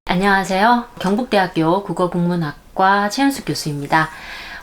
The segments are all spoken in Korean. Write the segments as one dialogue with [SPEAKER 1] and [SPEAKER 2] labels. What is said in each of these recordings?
[SPEAKER 1] 안녕하세요. 경북대학교 국어국문학과 최은숙 교수입니다.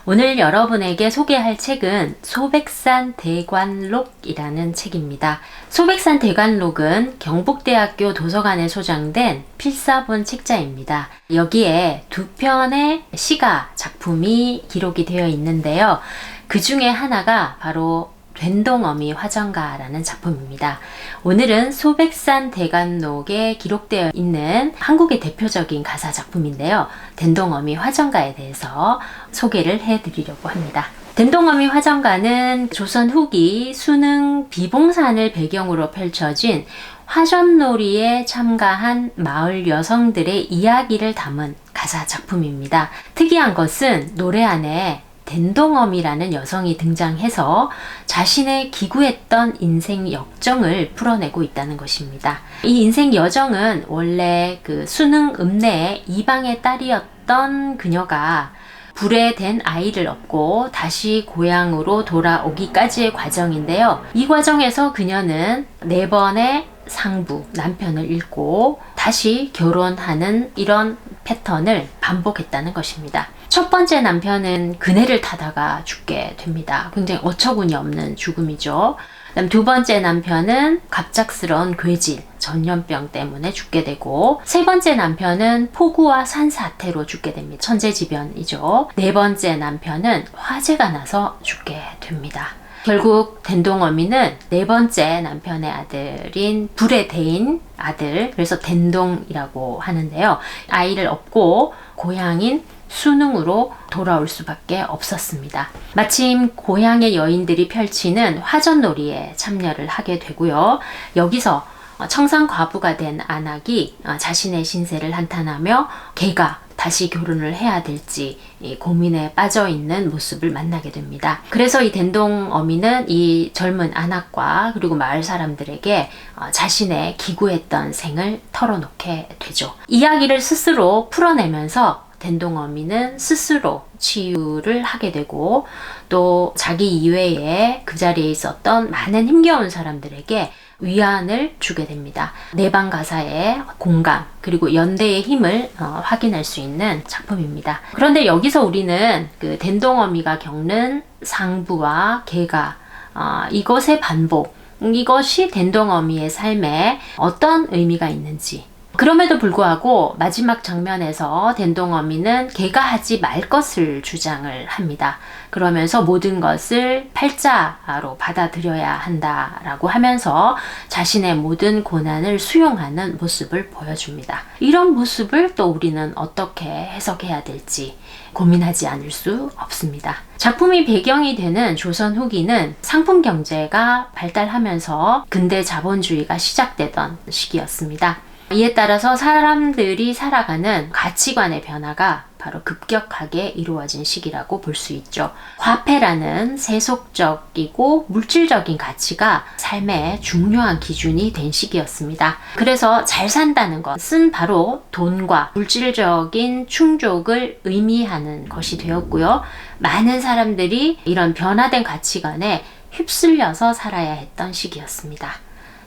[SPEAKER 1] 오늘 여러분에게 소개할 책은 소백산대관록이라는 책입니다. 소백산대관록은 경북대학교 도서관에 소장된 필사본 책자입니다. 여기에 두 편의 시가 작품이 기록이 되어 있는데요. 그 중에 하나가 바로 된동어미 화전가라는 작품입니다. 오늘은 소백산대관록에 기록되어 있는 한국의 대표적인 가사 작품인데요. 된동어미 화전가에 대해서 소개를 해드리려고 합니다. 된동어미 화전가는 조선 후기 수능 비봉산을 배경으로 펼쳐진 화전놀이에 참가한 마을 여성들의 이야기를 담은 가사 작품입니다. 특이한 것은 노래 안에 된동어미라는 여성이 등장해서 자신의 기구했던 인생 역정을 풀어내고 있다는 것입니다. 이 인생 여정은 원래 그 수능 읍내의 이방의 딸이었던 그녀가 불에 댄 아이를 얻고 다시 고향으로 돌아오기까지의 과정인데요. 이 과정에서 그녀는 4번의 상부, 남편을 잃고 다시 결혼하는 이런 패턴을 반복했다는 것입니다. 첫 번째 남편은 그네를 타다가 죽게 됩니다. 굉장히 어처구니 없는 죽음이죠. 그다음 두 번째 남편은 갑작스러운 괴질, 전염병 때문에 죽게 되고, 세 번째 남편은 폭우와 산사태로 죽게 됩니다. 천재지변이죠. 네 번째 남편은 화재가 나서 죽게 됩니다. 결국 된동어미는 네 번째 남편의 아들인 불에 데인 아들, 그래서 된동이라고 하는데요. 아이를 얻고 고향인 수능으로 돌아올 수밖에 없었습니다. 마침 고향의 여인들이 펼치는 화전놀이에 참여를 하게 되고요. 여기서 청산과부가 된 안악이 자신의 신세를 한탄하며 개가 다시 결혼을 해야 될지 고민에 빠져 있는 모습을 만나게 됩니다. 그래서 이 된동어미는 이 젊은 안악과 그리고 마을 사람들에게 자신의 기구했던 생을 털어놓게 되죠. 이야기를 스스로 풀어내면서 된동어미는 스스로 치유를 하게 되고, 또 자기 이외에 그 자리에 있었던 많은 힘겨운 사람들에게 위안을 주게 됩니다. 내방 가사의 공감 그리고 연대의 힘을 확인할 수 있는 작품입니다. 그런데 여기서 우리는 그 된동어미가 겪는 상부와 계가, 이것의 반복, 이것이 된동어미의 삶에 어떤 의미가 있는지, 그럼에도 불구하고 마지막 장면에서 된동어미는 개가 하지 말 것을 주장을 합니다. 그러면서 모든 것을 팔자로 받아들여야 한다라고 하면서 자신의 모든 고난을 수용하는 모습을 보여줍니다. 이런 모습을 또 우리는 어떻게 해석해야 될지 고민하지 않을 수 없습니다. 작품이 배경이 되는 조선 후기는 상품 경제가 발달하면서 근대 자본주의가 시작되던 시기였습니다. 이에 따라서 사람들이 살아가는 가치관의 변화가 바로 급격하게 이루어진 시기라고 볼 수 있죠. 화폐라는 세속적이고 물질적인 가치가 삶의 중요한 기준이 된 시기였습니다. 그래서 잘 산다는 것은 바로 돈과 물질적인 충족을 의미하는 것이 되었고요. 많은 사람들이 이런 변화된 가치관에 휩쓸려서 살아야 했던 시기였습니다.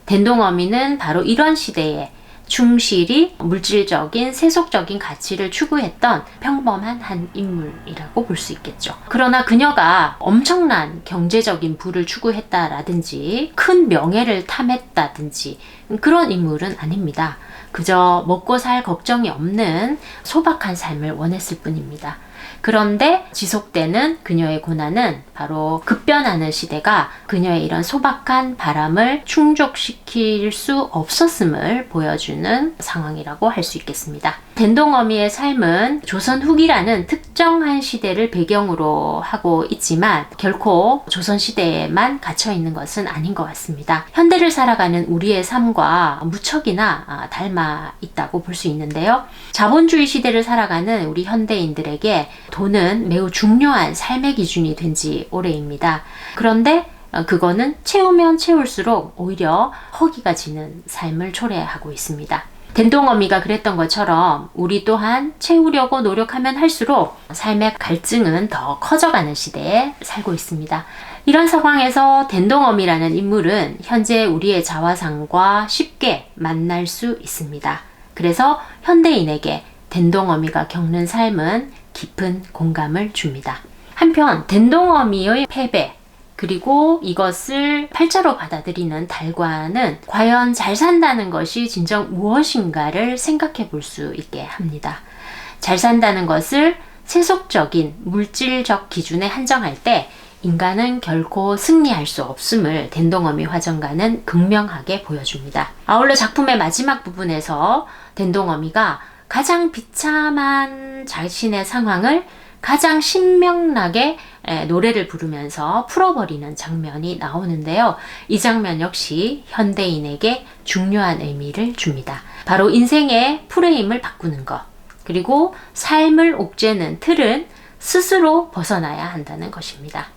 [SPEAKER 1] 된동어미는 바로 이런 시대에 충실히 물질적인 세속적인 가치를 추구했던 평범한 한 인물이라고 볼 수 있겠죠. 그러나 그녀가 엄청난 경제적인 부를 추구했다라든지 큰 명예를 탐했다든지 그런 인물은 아닙니다. 그저 먹고 살 걱정이 없는 소박한 삶을 원했을 뿐입니다. 그런데 지속되는 그녀의 고난은 바로 급변하는 시대가 그녀의 이런 소박한 바람을 충족시킬 수 없었음을 보여주는 상황이라고 할 수 있겠습니다. 된동어미의 삶은 조선 후기라는 특정한 시대를 배경으로 하고 있지만 결코 조선 시대에만 갇혀 있는 것은 아닌 것 같습니다. 현대를 살아가는 우리의 삶과 무척이나 닮아 있다고 볼 수 있는데요. 자본주의 시대를 살아가는 우리 현대인들에게 돈은 매우 중요한 삶의 기준이 된 지 오래입니다. 그런데 그거는 채우면 채울수록 오히려 허기가 지는 삶을 초래하고 있습니다. 된동어미가 그랬던 것처럼 우리 또한 채우려고 노력하면 할수록 삶의 갈증은 더 커져가는 시대에 살고 있습니다. 이런 상황에서 댄동엄이라는 인물은 현재 우리의 자화상과 쉽게 만날 수 있습니다. 그래서 현대인에게 댄동어미가 겪는 삶은 깊은 공감을 줍니다. 한편 댄동어미의 패배, 그리고 이것을 팔자로 받아들이는 달관은 과연 잘 산다는 것이 진정 무엇인가를 생각해 볼 수 있게 합니다. 잘 산다는 것을 세속적인 물질적 기준에 한정할 때 인간은 결코 승리할 수 없음을 댄동어미 화전가는 극명하게 보여줍니다. 아울러 작품의 마지막 부분에서 댄동어미가 가장 비참한 자신의 상황을 가장 신명나게 노래를 부르면서 풀어버리는 장면이 나오는데요. 이 장면 역시 현대인에게 중요한 의미를 줍니다. 바로 인생의 프레임을 바꾸는 것, 그리고 삶을 옥죄는 틀은 스스로 벗어나야 한다는 것입니다.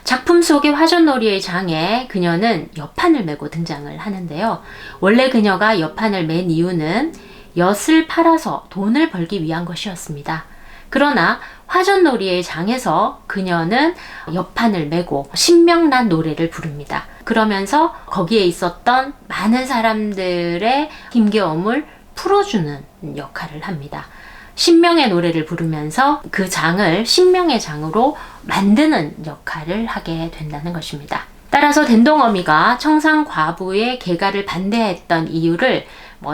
[SPEAKER 1] 작품 속의 화전놀이의 장에 그녀는 엿판을 메고 등장을 하는데요. 원래 그녀가 엿판을 맨 이유는 엿을 팔아서 돈을 벌기 위한 것이었습니다. 그러나 화전놀이의 장에서 그녀는 엿판을 메고 신명난 노래를 부릅니다. 그러면서 거기에 있었던 많은 사람들의 힘겨움을 풀어주는 역할을 합니다. 신명의 노래를 부르면서 그 장을 신명의 장으로 만드는 역할을 하게 된다는 것입니다. 따라서 댄동어미가 청상과부의 개가를 반대했던 이유를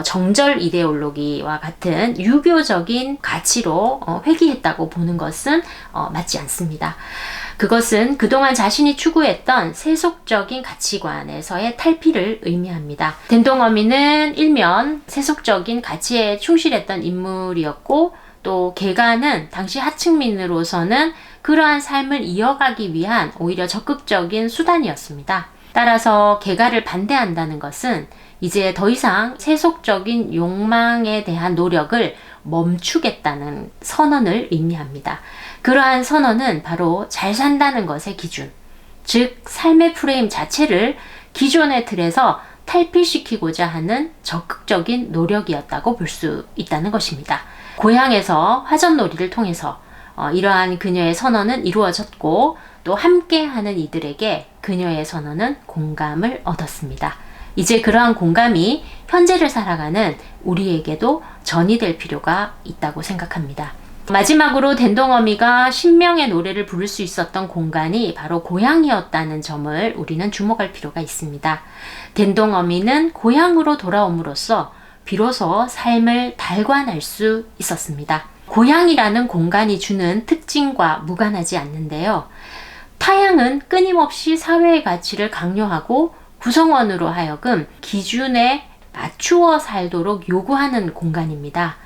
[SPEAKER 1] 정절 이데올로기와 같은 유교적인 가치로 회귀했다고 보는 것은 맞지 않습니다. 그것은 그동안 자신이 추구했던 세속적인 가치관에서의 탈피를 의미합니다. 댄동어미는 일면 세속적인 가치에 충실했던 인물이었고, 또 개가는 당시 하층민으로서는 그러한 삶을 이어가기 위한 오히려 적극적인 수단이었습니다. 따라서 개가를 반대한다는 것은 이제 더 이상 세속적인 욕망에 대한 노력을 멈추겠다는 선언을 의미합니다. 그러한 선언은 바로 잘 산다는 것의 기준, 즉 삶의 프레임 자체를 기존의 틀에서 탈피시키고자 하는 적극적인 노력이었다고 볼 수 있다는 것입니다. 고향에서 화전놀이를 통해서 이러한 그녀의 선언은 이루어졌고, 또 함께하는 이들에게 그녀의 선언은 공감을 얻었습니다. 이제 그러한 공감이 현재를 살아가는 우리에게도 전이될 필요가 있다고 생각합니다. 마지막으로 댄동어미가 신명의 노래를 부를 수 있었던 공간이 바로 고향이었다는 점을 우리는 주목할 필요가 있습니다. 댄동어미는 고향으로 돌아옴으로써 비로소 삶을 달관할 수 있었습니다. 고향이라는 공간이 주는 특징과 무관하지 않는데요. 타향은 끊임없이 사회의 가치를 강요하고 구성원으로 하여금 기준에 맞추어 살도록 요구하는 공간입니다.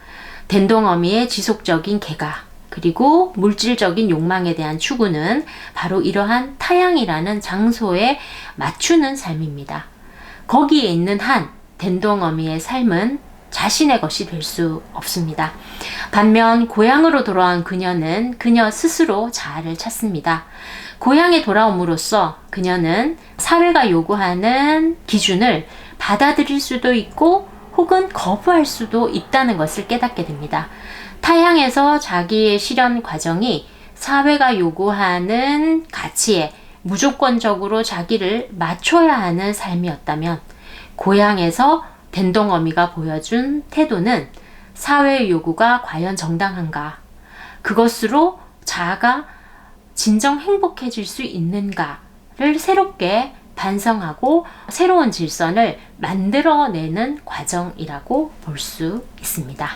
[SPEAKER 1] 댄동어미의 지속적인 개가, 그리고 물질적인 욕망에 대한 추구는 바로 이러한 타향이라는 장소에 맞추는 삶입니다. 거기에 있는 한 댄동어미의 삶은 자신의 것이 될 수 없습니다. 반면 고향으로 돌아온 그녀는 그녀 스스로 자아를 찾습니다. 고향에 돌아옴으로써 그녀는 사회가 요구하는 기준을 받아들일 수도 있고 혹은 거부할 수도 있다는 것을 깨닫게 됩니다. 타향에서 자기의 실현 과정이 사회가 요구하는 가치에 무조건적으로 자기를 맞춰야 하는 삶이었다면, 고향에서 댄동어미가 보여준 태도는 사회의 요구가 과연 정당한가, 그것으로 자아가 진정 행복해질 수 있는가를 새롭게 반성하고 새로운 질서를 만들어내는 과정이라고 볼 수 있습니다.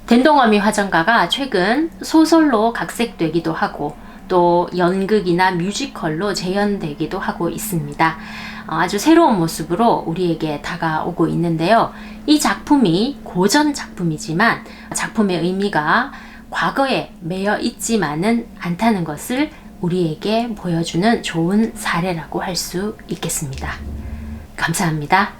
[SPEAKER 1] 댄동어미 화전가가 최근 소설로 각색되기도 하고, 또 연극이나 뮤지컬로 재현되기도 하고 있습니다. 아주 새로운 모습으로 우리에게 다가오고 있는데요. 이 작품이 고전 작품이지만 작품의 의미가 과거에 매여 있지만은 않다는 것을 우리에게 보여주는 좋은 사례라고 할 수 있겠습니다. 감사합니다.